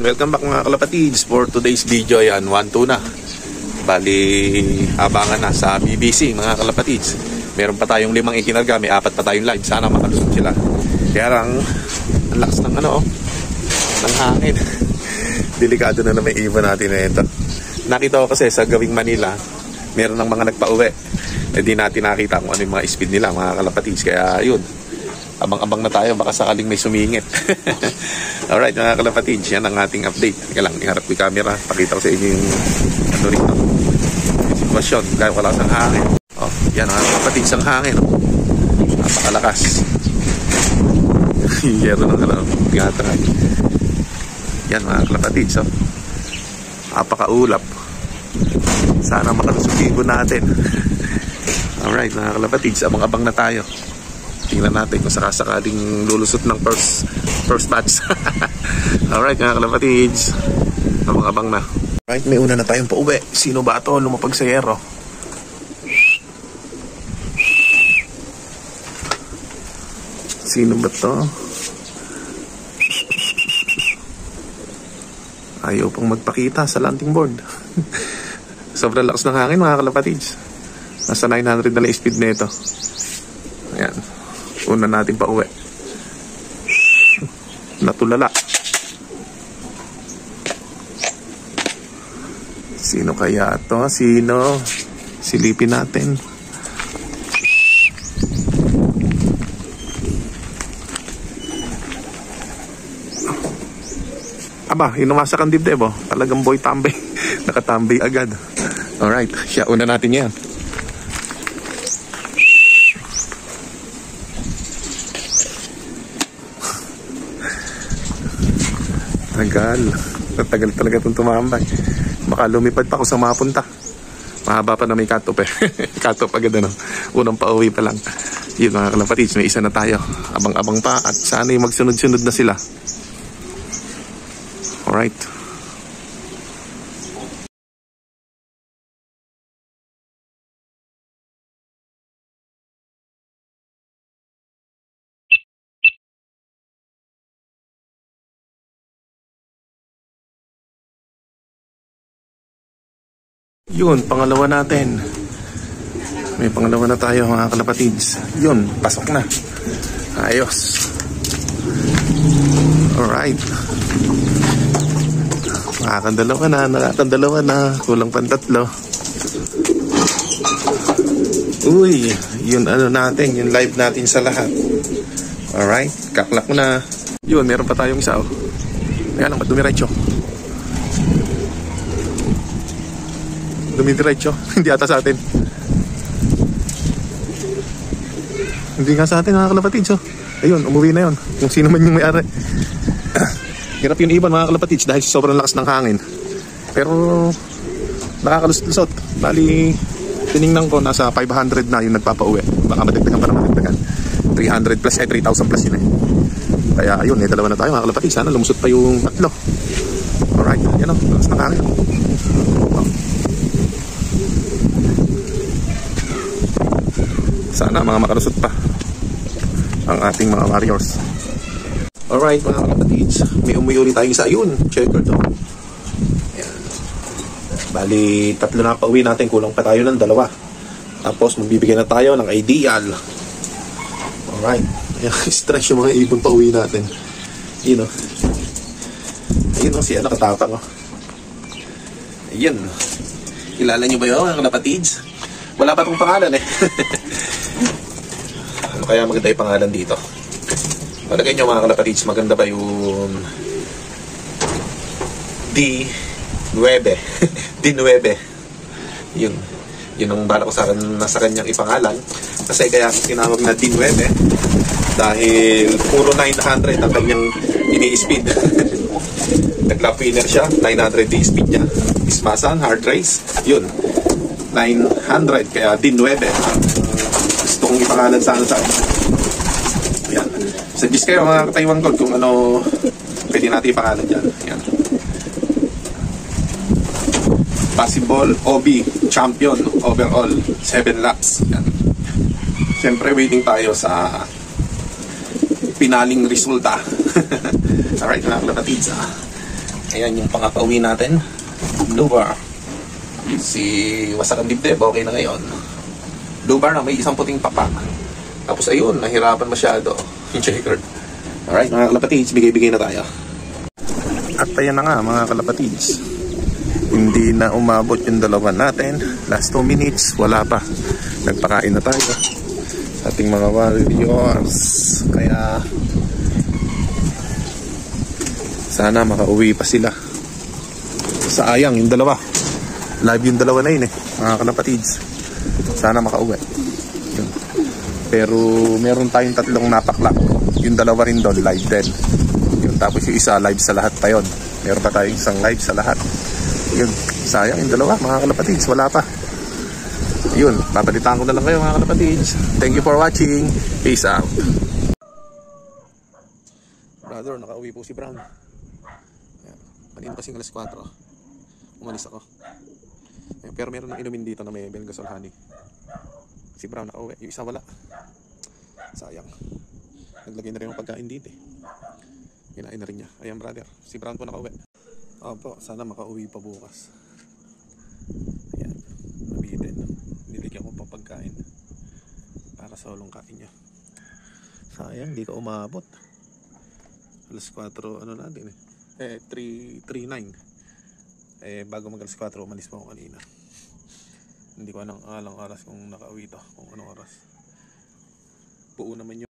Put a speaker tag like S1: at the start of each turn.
S1: Welcome back mga kalapatids for today's video. Yan, 1-2 na. Bali, abangan na sa BBC mga kalapatids. Meron pa tayong 5 ikinarga, may 4 pa tayong live. Sana makalusot sila. Kaya lang, ang lakas ng ng hangin. Delikado na may ibon natin na ito. Nakita ko kasi sa Gawing Manila, meron ng mga nagpa-uwi. Di natin nakita kung ano yung mga speed nila mga kalapatids. Kaya yun, abang-abang na tayo, baka sakaling may sumingit. Alright mga kalapatids, yan ang ating update. Teka lang, iharap ko yung camera, pakita ko sa inyo yung rito, yung sitwasyon, kaya wala sang hangin. Oh, yan mga kalapatids, ang hangin. Napakalakas. Yero ng tingatangay. Yan mga kalapatids, napakaulap. Sana makalusugin natin. Alright mga kalapatids, abang-abang na tayo. Tingnan natin kung sakasakaling lulusot ng first batch. Alright mga kalapatids, abang-abang na. Alright, may una na tayong pauwi. Sino ba ito? Lumapag sa yero. Sino ba ito? Ayaw pang magpakita sa landing board. Sobrang lakas ng hangin mga kalapatids. Nasa 900 na lang speed nito. Ayan, una natin pa uwi. Natulala. Sino kaya to? Sino? Silipin natin. Aba, inumasak ang dibdib oh. Talagang boy tambay. Nakatambay agad. Alright, siya una natin yan. Tagal talaga itong tumambay. Baka lumipad pa ako sa mapunta. Mahaba pa na may cut-off eh. Cut-off agad unang pauwi pa lang. Yun mga kalapatids, may isa na tayo. Abang-abang pa at sana yung magsunod-sunod na sila. Alright. Yun, pangalawa natin. May pangalawa na tayo mga kalapatids. Yun, pasok na. Ayos. Alright. Nakakandalawa na. Kulang pang 3. Uy, yun natin, yung live natin sa lahat. Alright, kaklak na. Yun, meron pa tayong isa Kaya lang, ba't dumiretso? Dumidiretso, hindi ata sa atin. Hindi nga sa atin mga kalapatids Ayun, umuwi na yun. Kung sino man yung may-ari. Hirap yung ibon mga kalapatids dahil sobrang lakas ng hangin. Pero nakakalusot. Bali, tiningnan ko nasa 500 na yung nagpapauwi. Baka madagdagan para madagdagan. 300 plus, 3,000 plus yun Kaya ayun, dalawa na tayo mga kalapatids. Sana lumusot pa yung 3. Alright, yan lakas ng hangin. Sana mga makalusot pa ang ating mga warriors. Alright mga kalapatids, may umuwi tayong isa. Ayun, checker to. Ayan. Bali, 3 na pauwi natin. Kulang pa tayo ng 2. Tapos magbibigay na tayo ng ideal. Alright. Ayan, stress yung mga ibon pauwi natin. Ayun siya nakatapang Ayun. Kilala nyo ba yun mga kalapatids? Wala pa itong pangalan Ano kaya maganda yung pangalan dito? Malagay nyo mga kalapatids, maganda ba yung D9? D9. Yun ang bala ko nasa kanyang ipangalan. Kasi kaya tinawag na D9 dahil puro 900 ang kanyang ini-speed. Nag-lap winner siya, 900 di speed niya. Ismasan, hard race, yun 900, kaya D9 gusto kong ipangalan sana sa akin. Ayan, suggest kayo mga Taiwan Gold kung ano pwede natin ipangalan dyan. Ayan, possible OB champion overall 7 laps. Ayan. Siyempre waiting tayo sa pinaling resulta. Alright mga kalapatids, Ayan yung pangapauwi natin. Blue bar. Si Wasak ang Dibdib, okay na ngayon. Blue bar na may isang puting papa. Tapos ayun, nahirapan masyado yung checkered. Alright mga kalapatids, bigay-bigay na tayo. At ayan na nga mga kalapatids. Hindi na umabot yung dalawa natin. Last 2 minutes, wala pa. Nagpakain na tayo sa ating mga warriors. Kaya sana makauwi pa sila. Sayang yung dalawa. Live yung dalawa na yun mga kalapatids. Sana makauwi. Yun. Pero meron tayong 3 napaklak. Yung dalawa rin doon live din. Yun, tapos yung isa live sa lahat pa yon. Meron pa tayong isang live sa lahat. Yun, sayang yung dalawa mga kalapatids. Wala pa. Yun, papalitan ko na lang kayo mga kalapatids. Thank you for watching. Peace out. Brother, nakauwi po si Brown. Kanina kasing alas 4. Umalis ako. Pero meron ng inumin dito na may Belgasol honey. Si Brown nakauwi. Yung isa wala. Sayang. Naglagay na rin yung pagkain dito Kinain na rin niya. Ayan brother. Si Brown po nakauwi. Opo, sana makauwi pa bukas. Ayan. Nabitin. Niligyan ko pa pagkain. Para sa ulong kain niya. Sayang, di ka umabot. Alas 4, ano natin 3:39. Bago mag alas 4, umalis pa ako kanina. Hindi ko alang oras kung nakauwi to. Kung anong oras. Buo naman yun.